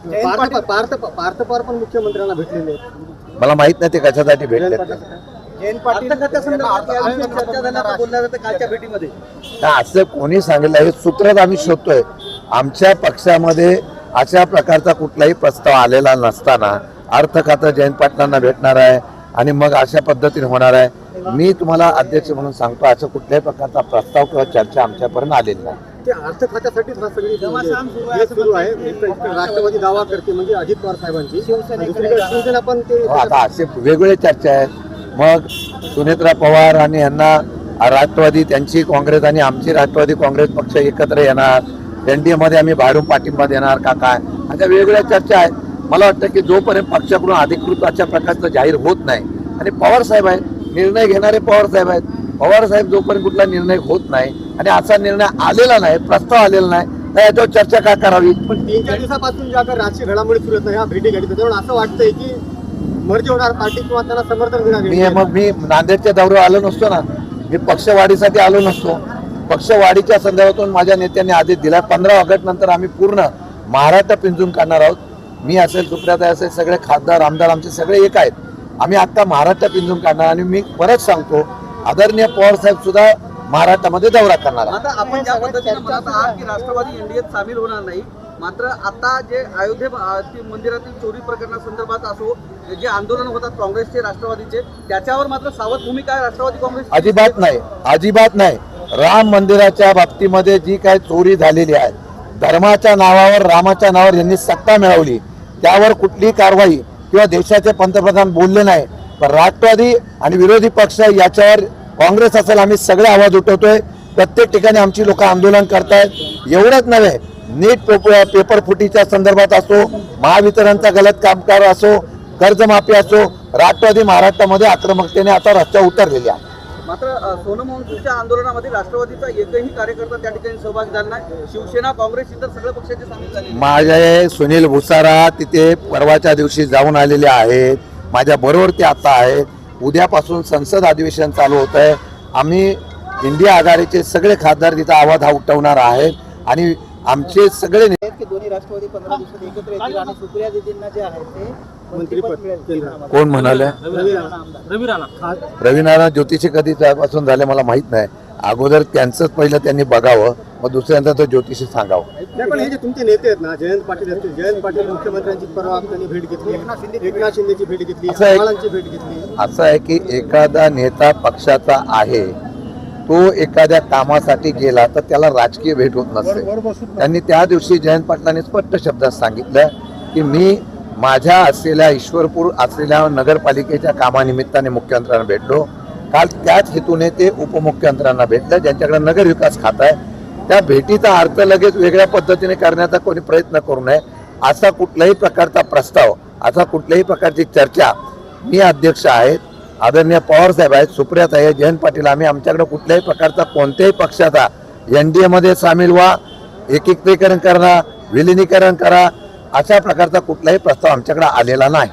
पार्थ पवार पण मुख्यमंत्र्यांना भेटलेले आहेत. मला माहित नाही ते कशासाठी भेटले. जयंत पाटील चर्चा झाल्याचं बोललं जातं कालच्या भेटीमध्ये. असं कोणी सांगितलं हे सूत्रच आम्ही शोधतोय. आमच्या पक्षामध्ये अशा प्रकारचा कुठलाही प्रस्ताव आलेला नसताना अर्थ खातं जयंत पाटलांना भेटणार आहे आणि मग अशा पद्धतीने होणार आहे. मी तुम्हाला अध्यक्ष म्हणून सांगतो असं कुठल्याही प्रकारचा प्रस्ताव किंवा चर्चा आमच्यापर्यंत आलेली नाही. ते अर्थ खात्यासाठीच हा सगळी सुरू आहे. राष्ट्रवादी दावा करते म्हणजे अजित पवार साहेबांची, शिवसेना पण ते आता असे वेगवेगळे चर्चा आहेत. मग सुनेत्रा पवार आणि यांना राष्ट्रवादी त्यांची काँग्रेस आणि आमची राष्ट्रवादी काँग्रेस पक्ष एकत्र येणार, एनडीए मध्ये आम्ही बाहेरून पाठिंबा देणार का काय, अशा वेगवेगळ्या चर्चा आहेत. मला वाटतं की जोपर्यंत पक्षाकडून अधिकृत अशा प्रकारचं जाहीर होत नाही आणि पवार साहेब आहेत निर्णय घेणारे, पवार साहेब आहेत, पवार साहेब जोपर्यंत कुठला निर्णय होत नाही आणि असा निर्णय आलेला नाही, प्रस्ताव आलेला नाही, तर याच्यावर चर्चा काय करावी. पण 3-4 दिवसापासून ज्या काही राजकीय घडामोडी सुरू आहेत ह्या भेटी घडीत त्याच्यावर असं वाटतंय की मर्जी होणार पार्टी किंवा त्यांना समर्थन देणार. मी नांदेडच्या दौऱ्यावर आलो नसतो ना, मी पक्षवाढीसाठी आलो नसतो. पक्षवाढीच्या संदर्भातून माझ्या नेत्यांनी आदेश दिला. 15 ऑगस्ट नंतर आम्ही पूर्ण महाराष्ट्र पिंजून काढणार आहोत. मी असेल, सुप्रियाताई असेल, सगळे खासदार आमदार आमचे सगळे एक आहेत. आम्ही आता महाराष्ट्र पिंजून काढणार आणि मी परत सांगतो आदरणीय पवार साहेब सुद्धा महाराष्ट्रामध्ये दौरा करणार. आता आपण ज्या पद्धतीने म्हणत आहात की राष्ट्रवादी एनडीएत सामील होणार नाही, मात्र आता जे अयोध्ये मंदिरातील चोरी प्रकरणासंदर्भात असो, जे आंदोलन होतात काँग्रेसचे राष्ट्रवादीचे, त्याच्यावर मात्र सावध भूमिका आहे राष्ट्रवादी काँग्रेस. अजिबात नाही, अजिबात नाही. राम मंदिराच्या बाबतीमध्ये जी काही चोरी झालेली आहे, धर्माच्या नावावर, रामाच्या नावावर यांनी सत्ता मिळवली, त्यावर कुठलीही कारवाई किंवा देशाचे पंतप्रधान बोलले नाही. पण राष्ट्रवादी आणि विरोधी पक्ष याच्यावर काँग्रेस असेल आम्ही सगळे आवाज उठवतोय. प्रत्येक ठिकाणी आमची लोक आंदोलन करतायत. एवढंच नव्हे, नीट पेपर फुटीच्या संदर्भात असो, महावितरणचा गलत कामकाज असो, कर्जमाफी असो, राष्ट्रवादी महाराष्ट्रामध्ये आक्रमकतेने आता रस्त्यावर उतरलेली आहे. मात्र सोनम वांगचुकच्या आंदोलनामध्ये राष्ट्रवादीचा एकही कार्यकर्ता त्या ठिकाणी सहभागी झाला नाही. शिवसेना, काँग्रेस इतर सगळ्या पक्षाचे सामील झाले. माझे सुनील भुसारा तिथे परवाच्या दिवशी जाऊन आलेले आहेत. माझ्या बरोबर ते आता आहेत. उद्यापासून संसद अधिवेशन चालू होत आहे. आम्ही इंडिया आघाडीचे सगळे खासदार तिथे आवाज हा उठवणार आहेत आणि आमचे सगळे दोन्ही राष्ट्रवादी 15 दिवसात एकत्र येतील आणि सुप्रिया दीदींना जे आहे ते मंत्रिपद मिळेल. कोण म्हणाले? रवी नारायण ज्योतिषी कधी त्यापासून झाले मला माहित नाही. अगोदर त्यांचंच पहिलं त्यांनी बघावं, मग दुसऱ्यांदा तो ज्योतिषी सांगावं. नाही, पण हे जे तुमचे नेते आहेत ना, जयंत पाटील असतील, जयंत पाटील मुख्यमंत्र्यांची परवा त्यांनी भेट घेतली, एकनाथ शिंदेची भेट घेतली, चव्हाणांची भेट घेतली. असं आहे की एखादा नेता पक्षाचा आहे, तो एखाद्या कामासाठी गेला तर त्याला राजकीय भेट होत नसते. त्यांनी त्या दिवशी जयंत पाटलांनी स्पष्ट शब्दात सांगितलं की मी माझ्या असलेल्या ईश्वरपूर असलेल्या नगरपालिकेच्या कामानिमित्ताने मुख्यमंत्र्यांना भेटलो. काल त्याच हेतूने ते उपमुख्यमंत्र्यांना भेटले ज्यांच्याकडे नगर विकास खातं आहे. त्या भेटीचा अर्थ लगेच वेगळ्या पद्धतीने करण्याचा कोणी प्रयत्न करू नये. असा कुठल्याही प्रकारचा प्रस्ताव, असा कुठल्याही प्रकारची चर्चा, मी अध्यक्ष आहेत, आदरणीय पवार साहेब आहेत, सुप्रियाताई आहे, जयंत पाटील, आम्ही आमच्याकडे कुठल्याही प्रकारचा कोणत्याही पक्षाचा एनडीए मध्ये सामील व्हा, एकीकरण करा, विलिनीकरण करा, अशा प्रकारचा कुठलाही प्रस्ताव आमच्याकडे आलेला नाही.